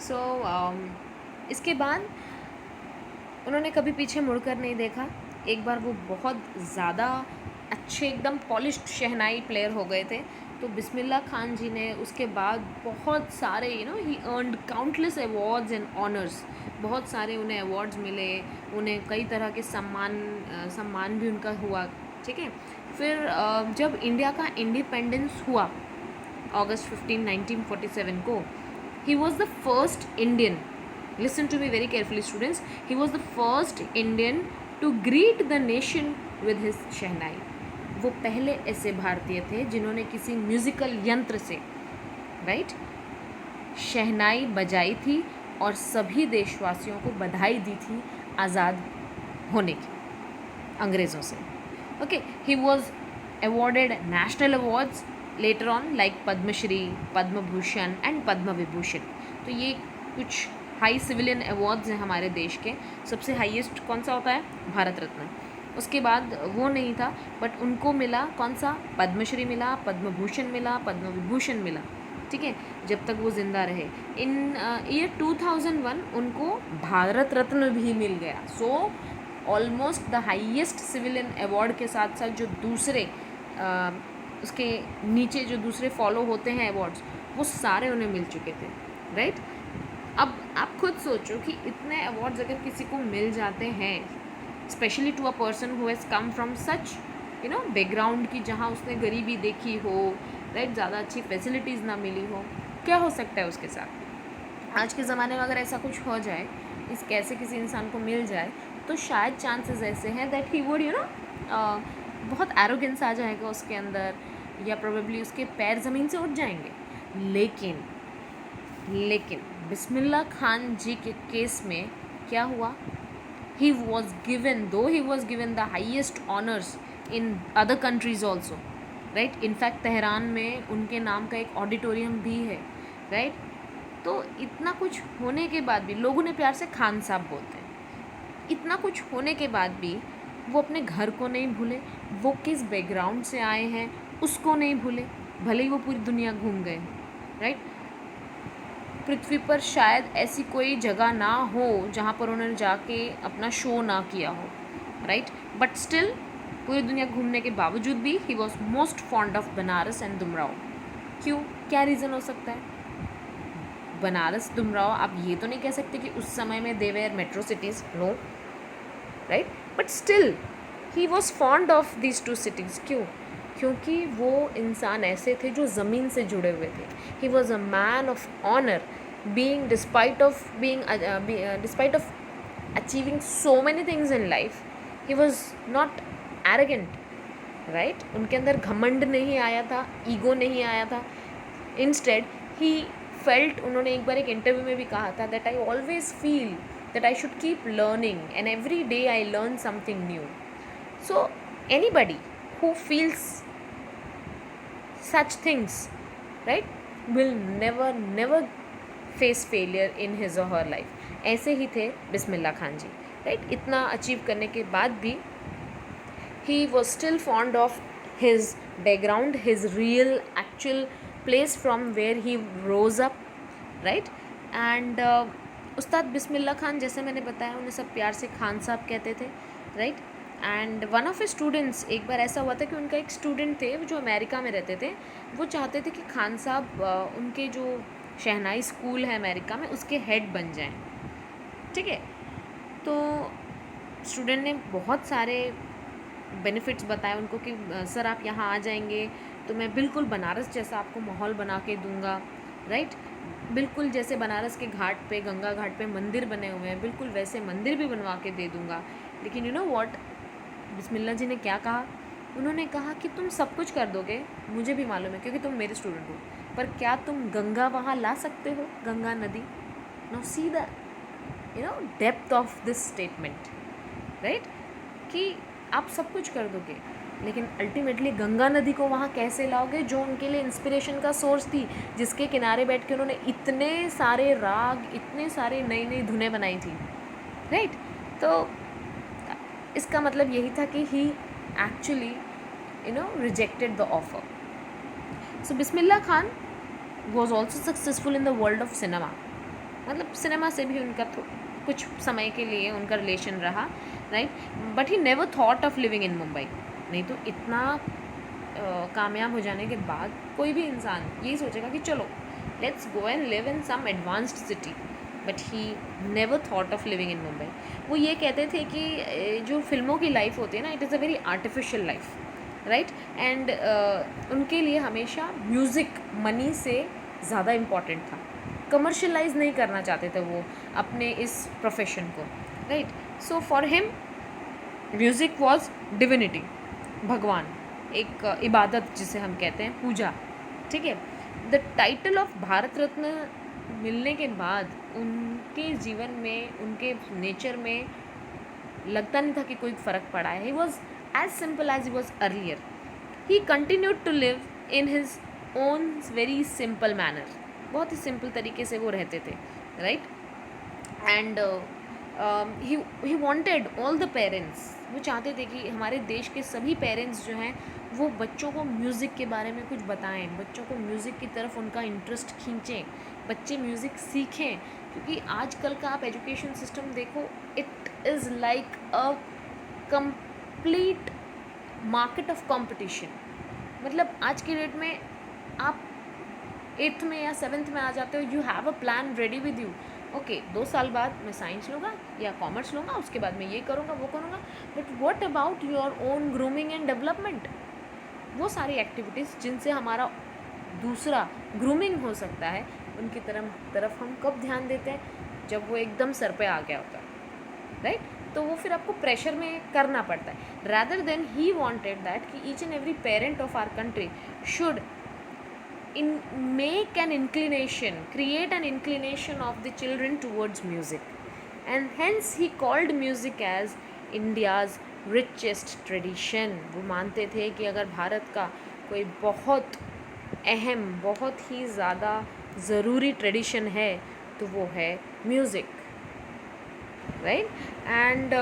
सो इसके बाद उन्होंने कभी पीछे मुड़कर नहीं देखा। एक बार वो बहुत ज़्यादा अच्छे एकदम पॉलिश्ड शहनाई प्लेयर हो गए थे, तो बिस्मिल्लाह खान जी ने उसके बाद बहुत सारे ही earned countless awards and honours. बहुत सारे उन्हें अवार्ड्स मिले, उन्हें कई तरह के सम्मान भी उनका हुआ। ठीक है, फिर जब इंडिया का इंडिपेंडेंस हुआ अगस्त 15 1947 को, he was the first Indian, listen to me very carefully students, he was the first Indian to greet the nation with his शहनाई। वो पहले ऐसे भारतीय थे जिन्होंने किसी म्यूज़िकल यंत्र से राइट शहनाई बजाई थी और सभी देशवासियों को बधाई दी थी आज़ाद होने की अंग्रेज़ों से। Okay, he was awarded national awards later on like Padmashri, Padma Bhushan and Padma Vibhushan. तो ये कुछ हाई सिविलियन अवार्ड्स हैं हमारे देश के। सबसे हाईएस्ट कौन सा होता है? भारत रत्न। उसके बाद वो नहीं था, बट उनको मिला कौन सा? पद्मश्री मिला, पद्म भूषण मिला, पद्म विभूषण मिला। ठीक है, जब तक वो ज़िंदा रहे। इन ईयर 2001 उनको भारत रत्न भी मिल गया। So almost the highest civilian award के साथ साथ जो दूसरे उसके नीचे जो दूसरे फॉलो होते हैं अवार्ड्स, वो सारे उन्हें मिल चुके थे। राइट, अब आप खुद सोचो कि इतने अवार्ड्स अगर किसी को मिल जाते हैं, specially to a person who has come from such background की, जहाँ उसने गरीबी देखी हो, राइट, ज़्यादा अच्छी फैसिलिटीज़ ना मिली हो, क्या हो सकता है उसके साथ? आज के ज़माने में अगर ऐसा कुछ हो जाए, इस कैसे किसी इंसान को मिल जाए, तो शायद चांसेस ऐसे हैं दैट ही वुड बहुत एरोगेंस आ जाएगा उसके अंदर, या प्रोबेबली उसके पैर ज़मीन से उठ जाएंगे। लेकिन बिस्मिल्लाह खान जी के केस में क्या हुआ? he was given the highest honors in other countries also, right? in fact Tehran में उनके नाम का एक ऑडिटोरियम भी है, right? तो इतना कुछ होने के बाद भी लोग उन्हें प्यार से खान साहब बोलते हैं। इतना कुछ होने के बाद भी वो अपने घर को नहीं भूले, वो किस बैकग्राउंड से आए हैं उसको नहीं भूले, भले ही वो पूरी दुनिया घूम गए, राइट? पृथ्वी पर शायद ऐसी कोई जगह ना हो जहाँ पर उन्होंने जाके अपना शो ना किया हो, राइट? बट स्टिल पूरी दुनिया घूमने के बावजूद भी he was most fond of Banaras and Dumraon. क्यों? क्या रीज़न हो सकता है? बनारस, दुमराव, आप ये तो नहीं कह सकते कि उस समय में they were metro cities, no, right? But still he was fond of these two cities. क्यों? क्योंकि वो इंसान ऐसे थे जो ज़मीन से जुड़े हुए थे। He was a man of honour, being despite of achieving so many things in life, he was not arrogant, right? उनके अंदर घमंड नहीं आया था, ईगो नहीं आया था। इंस्टेड ही फेल्ट, उन्होंने एक बार एक इंटरव्यू में भी कहा था that I always feel that I should keep learning and every day I learn something new. So anybody who feels such things, right, will never face failure in his or her life. ऐसे ही थे बिस्मिल्लाह खान जी, right? इतना achieve करने के बाद भी he was still fond of his background, his real actual place from where he rose up, right? and उस्ताद बिस्मिल्लाह खान, जैसे मैंने बताया, उन्हें सब प्यार से खान साहब कहते थे, right? And one of students, एक बार ऐसा हुआ था कि उनका एक स्टूडेंट थे जो अमेरिका में रहते थे, वो चाहते थे कि खान साहब उनके जो शहनाई स्कूल है अमेरिका में उसके हेड बन जाएं। ठीक है, तो स्टूडेंट ने बहुत सारे बेनिफिट्स बताए उनको कि सर आप यहाँ आ जाएंगे तो मैं बिल्कुल बनारस जैसा आपको माहौल बना के दूँगा, राइट? बिल्कुल जैसे बनारस के घाट पे, गंगा घाट पे मंदिर बने हुए हैं, बिल्कुल वैसे मंदिर भी बनवा के दे दूँगा। लेकिन यू नो व्हाट, बिस्मिल्लाह जी ने क्या कहा? उन्होंने कहा कि तुम सब कुछ कर दोगे, मुझे भी मालूम है क्योंकि तुम मेरे स्टूडेंट हो, पर क्या तुम गंगा वहाँ ला सकते हो, गंगा नदी? Now see the depth of this statement, right? कि आप सब कुछ कर दोगे, लेकिन अल्टीमेटली गंगा नदी को वहाँ कैसे लाओगे, जो उनके लिए इंस्पिरेशन का सोर्स थी, जिसके किनारे बैठ के उन्होंने इतने सारे राग, इतने सारे नई नई धुनें बनाई थी, राइट? तो इसका मतलब यही था कि he actually rejected the offer. So Bismillah Khan was also successful in the world of cinema. मतलब सिनेमा से भी उनका कुछ समय के लिए उनका रिलेशन रहा, right, but he never thought of living in Mumbai. नहीं तो इतना कामयाब हो जाने के बाद कोई भी इंसान यही सोचेगा कि चलो let's go and live in some advanced city, but he never thought of living in Mumbai. वो ये कहते थे कि जो फिल्मों की लाइफ होती है ना, it is a very artificial life, right, and उनके लिए हमेशा म्यूज़िक मनी से ज़्यादा इम्पॉर्टेंट था। कमर्शलाइज नहीं करना चाहते थे वो अपने इस प्रोफेशन को, right. So for him music was divinity, भगवान, एक इबादत जिसे हम कहते हैं, पूजा, ठीक है। The title of Bharat Ratna मिलने के बाद उनके जीवन में, उनके नेचर में लगता नहीं था कि कोई फ़र्क पड़ा है। He was as simple as he was earlier. He continued to live in his own very simple manner, बहुत ही सिंपल तरीके से वो रहते थे, right. And he wanted all the parents, वो चाहते थे कि हमारे देश के सभी पेरेंट्स जो हैं वो बच्चों को म्यूज़िक के बारे में कुछ बताएं, बच्चों को म्यूज़िक की तरफ उनका इंटरेस्ट खींचें, बच्चे म्यूज़िक सीखें। क्योंकि आजकल का आप एजुकेशन सिस्टम देखो, it is like a complete market of competition. मतलब आज की डेट में आप 8th में या 7th में आ जाते हो, you have a plan ready with you, okay 2 साल बाद मैं साइंस लूँगा या कॉमर्स लूँगा, उसके बाद मैं ये करूँगा वो करूँगा, but what about your own grooming and development? वो सारी एक्टिविटीज़ जिनसे हमारा दूसरा ग्रूमिंग हो सकता है, उनकी तरफ हम कब ध्यान देते हैं? जब वो एकदम सर पे आ गया होता है, राइट। तो वो फिर आपको प्रेशर में करना पड़ता है। Rather than he wanted that कि each and every parent of our country should make an inclination, create an inclination of the children towards music, and hence he called music as India's richest tradition। वो मानते थे कि अगर भारत का कोई बहुत अहम, बहुत ही ज़्यादा ज़रूरी ट्रेडिशन है तो वो है music, right. And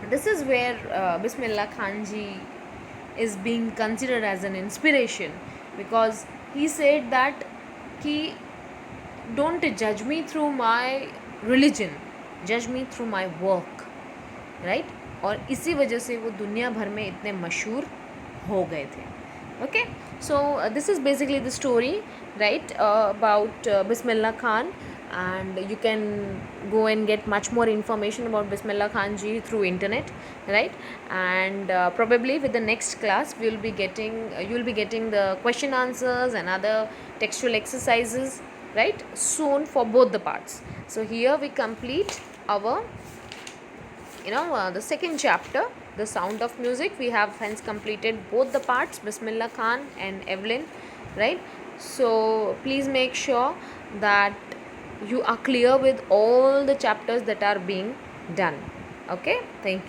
this is where Bismillah Khan ji is being considered as an inspiration, because he said that कि don't judge me through my religion, judge me through my work, right। और इसी वजह से वो दुनिया भर में इतने मशहूर हो गए थे। Okay, so this is basically the story, right, about Bismillah Khan, and you can go and get much more information about Bismillah Khan ji through internet, right, and probably with the next class we will be getting you will be getting the question answers and other textual exercises, right, soon for both the parts. So here we complete our the second chapter, the sound of music. We have hence completed both the parts, Bismillah Khan and Evelyn, right. So please make sure that you are clear with all the chapters that are being done. Okay, thank you.